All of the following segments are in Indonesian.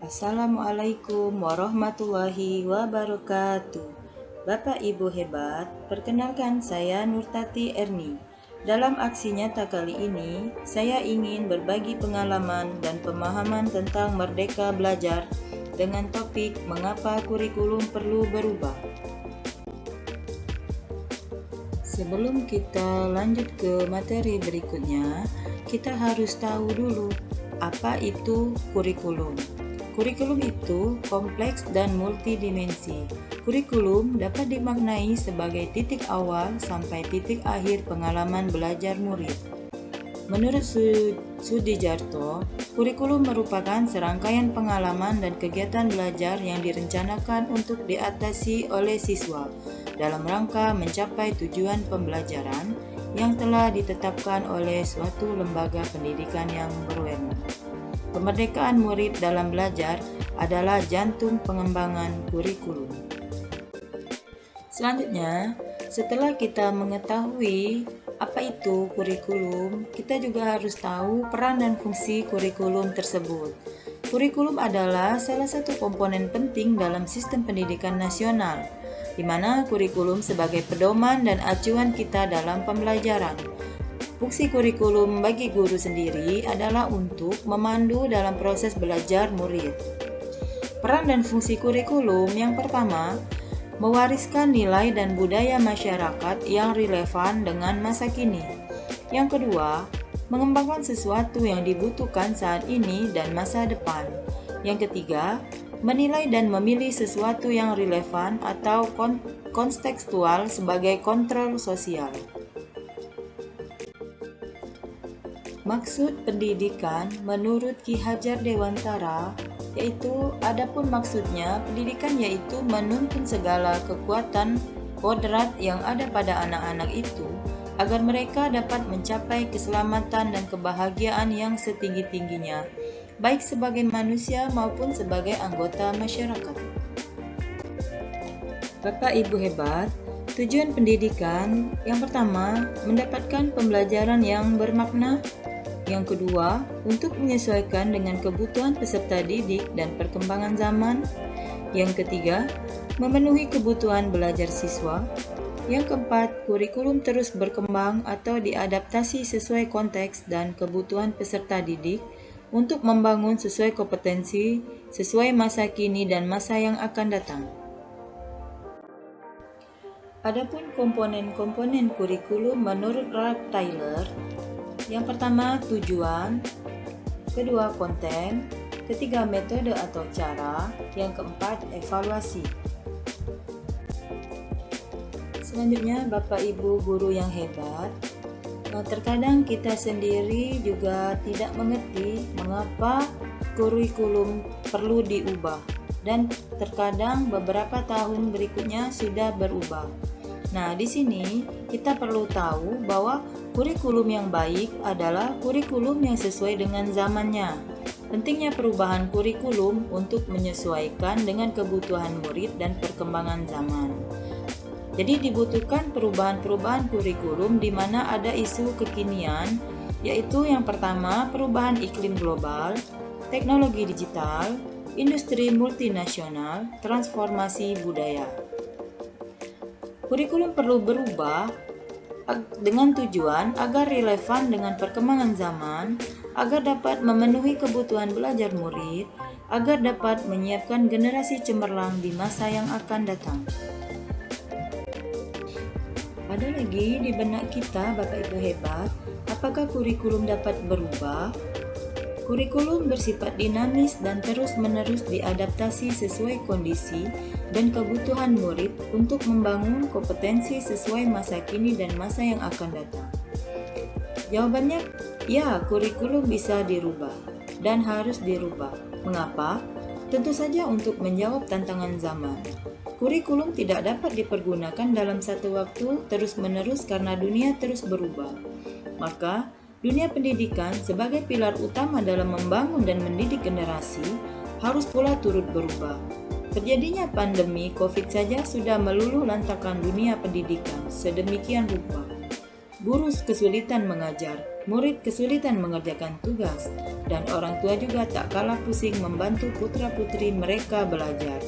Assalamualaikum warahmatullahi wabarakatuh. Bapak Ibu hebat, perkenalkan saya Nurtati Erni. Dalam aksi nyata kali ini, saya ingin berbagi pengalaman dan pemahaman tentang merdeka belajar dengan topik mengapa kurikulum perlu berubah. Sebelum kita lanjut ke materi berikutnya, kita harus tahu dulu apa itu kurikulum. Kurikulum itu kompleks dan multidimensi. Kurikulum dapat dimaknai sebagai titik awal sampai titik akhir pengalaman belajar murid. Menurut Sudijarto, kurikulum merupakan serangkaian pengalaman dan kegiatan belajar yang direncanakan untuk diatasi oleh siswa dalam rangka mencapai tujuan pembelajaran yang telah ditetapkan oleh suatu lembaga pendidikan yang berwenang. Kemerdekaan murid dalam belajar adalah jantung pengembangan kurikulum. Selanjutnya, setelah kita mengetahui apa itu kurikulum, kita juga harus tahu peran dan fungsi kurikulum tersebut. Kurikulum adalah salah satu komponen penting dalam sistem pendidikan nasional, di mana kurikulum sebagai pedoman dan acuan kita dalam pembelajaran. Fungsi kurikulum bagi guru sendiri adalah untuk memandu dalam proses belajar murid. Peran dan fungsi kurikulum yang pertama, mewariskan nilai dan budaya masyarakat yang relevan dengan masa kini. Yang kedua, mengembangkan sesuatu yang dibutuhkan saat ini dan masa depan. Yang ketiga, menilai dan memilih sesuatu yang relevan atau kontekstual sebagai kontrol sosial. Maksud pendidikan menurut Ki Hajar Dewantara yaitu adapun maksudnya pendidikan yaitu menuntun segala kekuatan kodrat yang ada pada anak-anak itu agar mereka dapat mencapai keselamatan dan kebahagiaan yang setinggi-tingginya baik sebagai manusia maupun sebagai anggota masyarakat. Bapak Ibu hebat, tujuan pendidikan yang pertama mendapatkan pembelajaran yang bermakna. Yang kedua, untuk menyesuaikan dengan kebutuhan peserta didik dan perkembangan zaman. Yang ketiga, memenuhi kebutuhan belajar siswa. Yang keempat, kurikulum terus berkembang atau diadaptasi sesuai konteks dan kebutuhan peserta didik untuk membangun sesuai kompetensi, sesuai masa kini dan masa yang akan datang. Adapun komponen-komponen kurikulum menurut Ralph Tyler, yang pertama tujuan, kedua konten, ketiga metode atau cara, yang keempat evaluasi. Selanjutnya Bapak Ibu guru yang hebat, terkadang kita sendiri juga tidak mengerti mengapa kurikulum perlu diubah dan terkadang beberapa tahun berikutnya sudah berubah. Nah, di sini kita perlu tahu bahwa kurikulum yang baik adalah kurikulum yang sesuai dengan zamannya. Pentingnya perubahan kurikulum untuk menyesuaikan dengan kebutuhan murid dan perkembangan zaman. Jadi dibutuhkan perubahan-perubahan kurikulum di mana ada isu kekinian, yaitu yang pertama perubahan iklim global, teknologi digital, industri multinasional, transformasi budaya. Kurikulum perlu berubah dengan tujuan agar relevan dengan perkembangan zaman, agar dapat memenuhi kebutuhan belajar murid, agar dapat menyiapkan generasi cemerlang di masa yang akan datang. Ada lagi di benak kita, Bapak Ibu hebat, apakah kurikulum dapat berubah? Kurikulum bersifat dinamis dan terus-menerus diadaptasi sesuai kondisi dan kebutuhan murid untuk membangun kompetensi sesuai masa kini dan masa yang akan datang. Jawabannya, ya, kurikulum bisa dirubah dan harus dirubah. Mengapa? Tentu saja untuk menjawab tantangan zaman. Kurikulum tidak dapat dipergunakan dalam satu waktu terus-menerus karena dunia terus berubah. Maka, dunia pendidikan sebagai pilar utama dalam membangun dan mendidik generasi harus pula turut berubah. Terjadinya pandemi COVID saja sudah meluluh lantakkan dunia pendidikan sedemikian rupa. Guru kesulitan mengajar, murid kesulitan mengerjakan tugas, dan orang tua juga tak kalah pusing membantu putra-putri mereka belajar.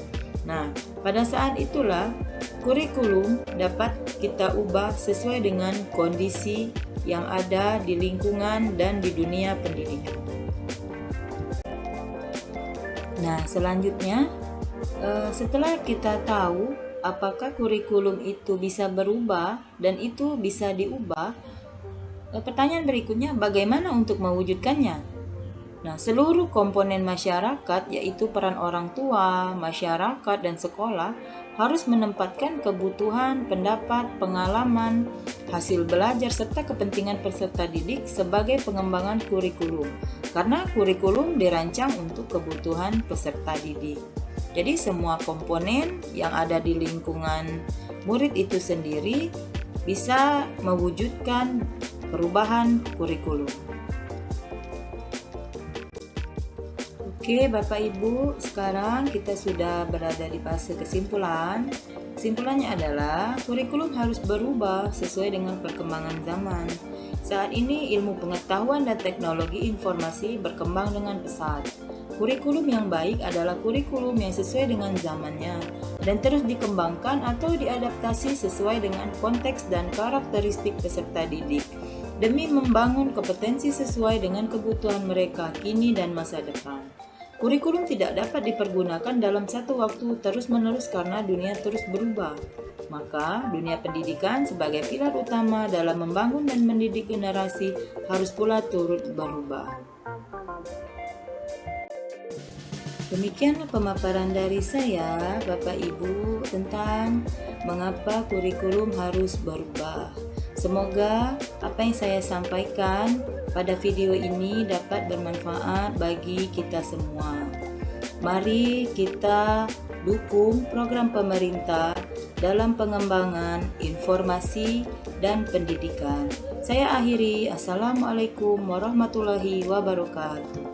Nah, pada saat itulah kurikulum dapat kita ubah sesuai dengan kondisi yang ada di lingkungan dan di dunia pendidikan. Nah, selanjutnya setelah kita tahu apakah kurikulum itu bisa berubah dan itu bisa diubah, pertanyaan berikutnya bagaimana untuk mewujudkannya? Nah, seluruh komponen masyarakat, yaitu peran orang tua, masyarakat, dan sekolah, harus menempatkan kebutuhan, pendapat, pengalaman, hasil belajar, serta kepentingan peserta didik sebagai pengembangan kurikulum. Karena kurikulum dirancang untuk kebutuhan peserta didik. Jadi semua komponen yang ada di lingkungan murid itu sendiri bisa mewujudkan perubahan kurikulum. Oke Bapak Ibu, sekarang kita sudah berada di fase kesimpulan. Kesimpulannya adalah kurikulum harus berubah sesuai dengan perkembangan zaman. Saat ini ilmu pengetahuan dan teknologi informasi berkembang dengan pesat. Kurikulum yang baik adalah kurikulum yang sesuai dengan zamannya dan terus dikembangkan atau diadaptasi sesuai dengan konteks dan karakteristik peserta didik demi membangun kompetensi sesuai dengan kebutuhan mereka kini dan masa depan. Kurikulum tidak dapat dipergunakan dalam satu waktu terus-menerus karena dunia terus berubah. Maka, dunia pendidikan sebagai pilar utama dalam membangun dan mendidik generasi harus pula turut berubah. Demikian pemaparan dari saya, Bapak Ibu, tentang mengapa kurikulum harus berubah. Semoga apa yang saya sampaikan pada video ini dapat bermanfaat bagi kita semua. Mari kita dukung program pemerintah dalam pengembangan informasi dan pendidikan. Saya akhiri, Assalamualaikum warahmatullahi wabarakatuh.